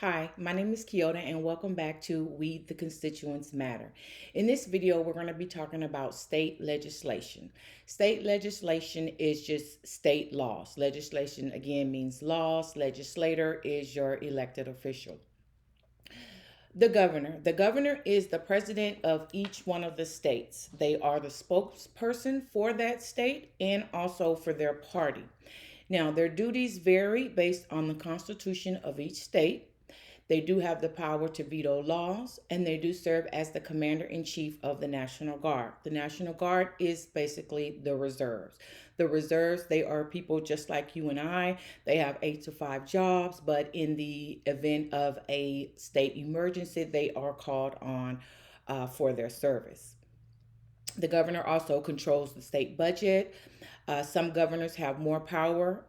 Hi, my name is Kyoto and welcome back to We the Constituents Matter. In this video, we're going to be talking about state legislation. State legislation is just state laws. Legislation again means laws. Legislator is your elected official. The governor. The governor is the president of each one of the states. They are the spokesperson for that state and also for their party. Now, their duties vary based on the constitution of each state. They do have the power to veto laws, and they do serve as the commander in chief of the National Guard. The National Guard is basically the reserves. The reserves, they are people just like you and I. They have 8 to 5 jobs, but in the event of a state emergency, they are called on for their service. The governor also controls the state budget. Some governors have more power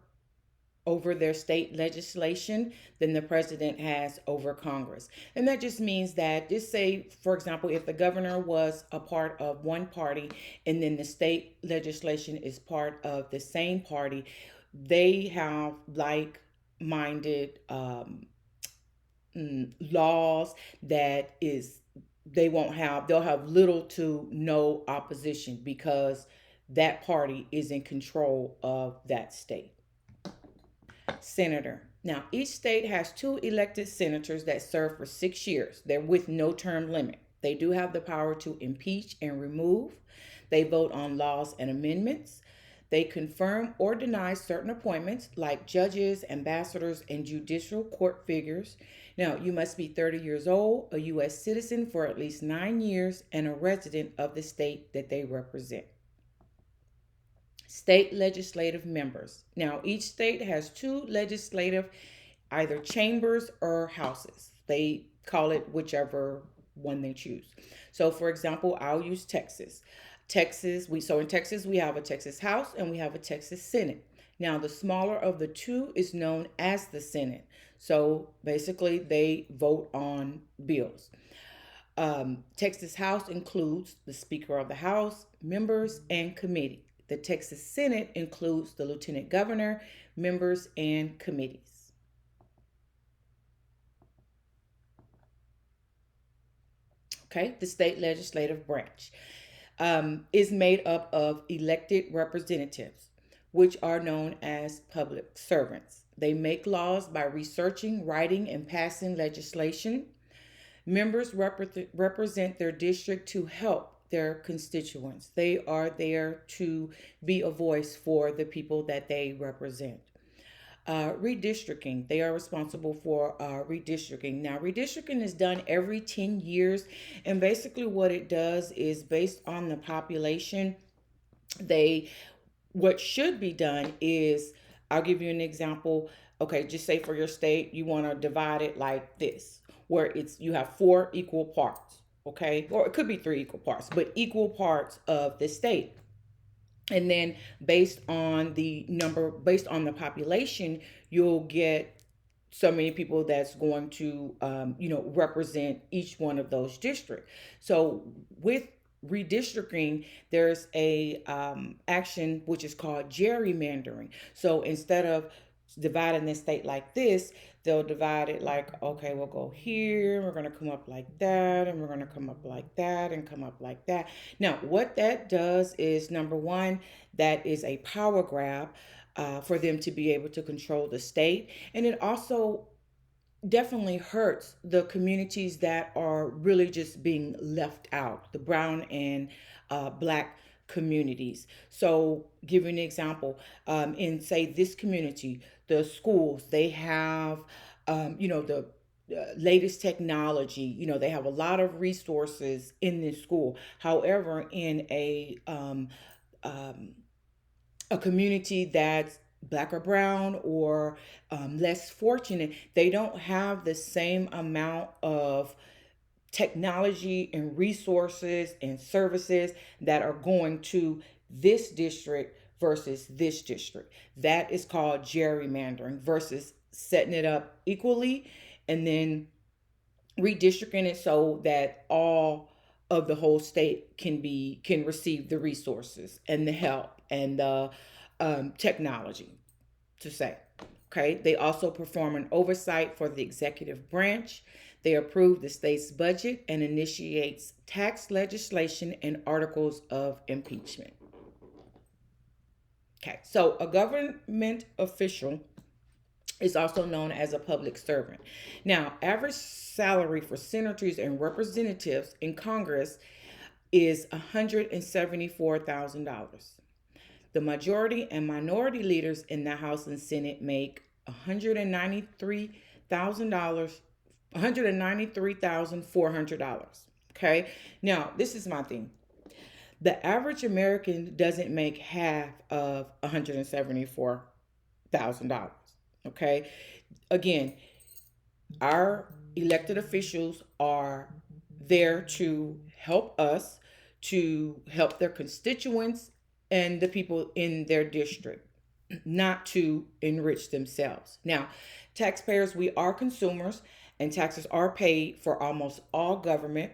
over their state legislation than the president has over Congress. And that just means that, just say, for example, if the governor was a part of one party and then the state legislation is part of the same party, they have like minded laws that is they'll have little to no opposition because that party is in control of that state. Senator. Now, each state has 2 elected senators that serve for 6 years. They're with no term limit. They do have the power to impeach and remove. They vote on laws and amendments. They confirm or deny certain appointments like judges, ambassadors, and judicial court figures. Now, you must be 30 years old, a U.S. citizen for at least 9 years, and a resident of the state that they represent. State legislative members. Now, each state has 2 legislative, either chambers or houses. They call it whichever one they choose. So, for example, I'll use Texas. In Texas we have a Texas House and we have a Texas Senate. Now, the smaller of the two is known as the Senate. So basically, they vote on bills. Texas House includes the Speaker of the House, members, and committee. The Texas Senate includes the Lieutenant Governor, members, and committees. Okay, the state legislative branch is made up of elected representatives, which are known as public servants. They make laws by researching, writing, and passing legislation. Members represent their district to help their constituents. They are there to be a voice for the people that they represent. Redistricting. They are responsible for redistricting. Now, redistricting is done every 10 years, and basically what it does is based on the population, they what should be done is, I'll give you an example. Okay, just say for your state, you want to divide it like this, where it's you have 4 equal parts, okay? Or it could be 3 equal parts, but equal parts of the state. And then based on the population, you'll get so many people that's going to represent each one of those districts. So with redistricting, there's a action which is called gerrymandering. So instead of dividing the state like this, they'll divide it like, okay, we'll go here, we're going to come up like that, and we're going to come up like that, and come up like that. Now, what that does is, number one, that is a power grab for them to be able to control the state. And it also definitely hurts the communities that are really just being left out, the brown and black communities. So, give you an example, in say this community, the schools they have, the latest technology. They have a lot of resources in this school. However, in a community that's black or brown or less fortunate, they don't have the same amount of technology and resources and services that are going to this district versus this district. That is called gerrymandering versus setting it up equally and then redistricting it so that all of the whole state can receive the resources and the help and the technology to say. Okay, they also perform an oversight for the executive branch. They approve the state's budget and initiates tax legislation and articles of impeachment. Okay, so a government official is also known as a public servant. Now, average salary for senators and representatives in Congress is $174,000. The majority and minority leaders in the House and Senate make $193,000, $193,400. Okay. Now, this is my thing. The average American doesn't make half of $174,000. Okay. Again, our elected officials are there to help us, to help their constituents and the people in their district, not to enrich themselves. Now, taxpayers, we are consumers, and taxes are paid for almost all government,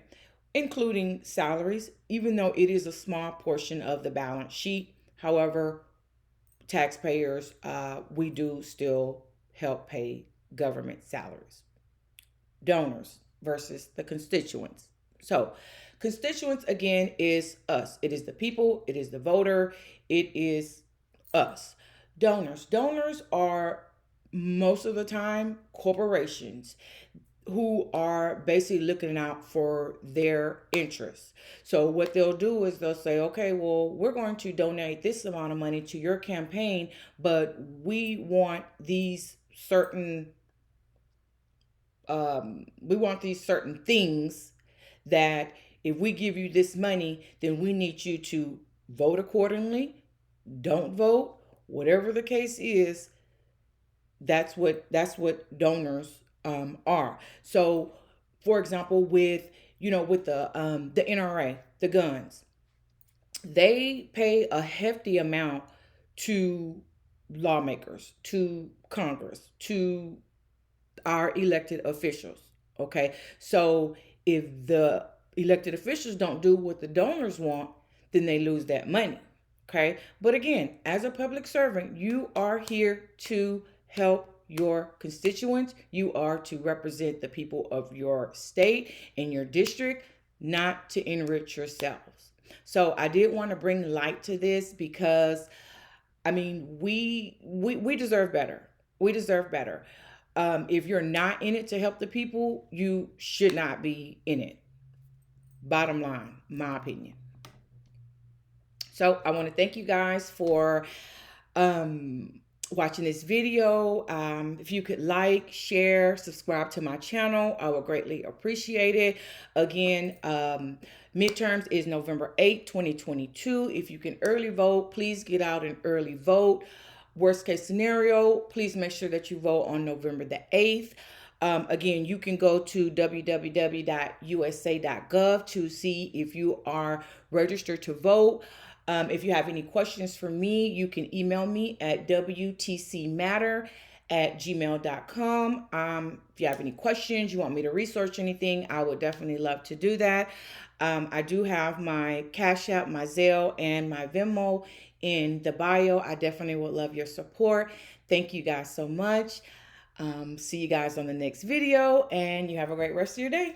including salaries, even though it is a small portion of the balance sheet. However, taxpayers, we do still help pay government salaries. Donors versus the constituents. So, constituents again is us. It is the people, it is the voter, it is us. Donors are most of the time corporations who are basically looking out for their interests. So what they'll do is they'll say, okay, well, we're going to donate this amount of money to your campaign, but we want these certain things that if we give you this money, then we need you to vote accordingly. Don't vote, whatever the case is. That's what donors are. So, for example, with the NRA, the guns, they pay a hefty amount to lawmakers, to Congress, to our elected officials. Okay. So if the elected officials don't do what the donors want, then they lose that money. Okay. But again, as a public servant, you are here to help your constituents. You are to represent the people of your state and your district, not to enrich yourselves. So I did want to bring light to this because I mean, we deserve better. We deserve better. If you're not in it to help the people, you should not be in it. Bottom line, my opinion. So I want to thank you guys for watching this video. If you could like, share, subscribe to my channel, I would greatly appreciate it. Again, midterms is November 8th, 2022. If you can early vote, please get out and early vote. Worst case scenario, please make sure that you vote on November the 8th. Again, you can go to www.usa.gov to see if you are registered to vote. If you have any questions for me, you can email me at wtcmatter@gmail.com. If you have any questions, you want me to research anything, I would definitely love to do that. I do have my CashApp, my Zelle, and my Venmo in the bio. I definitely would love your support. Thank you guys so much. See you guys on the next video, and you have a great rest of your day.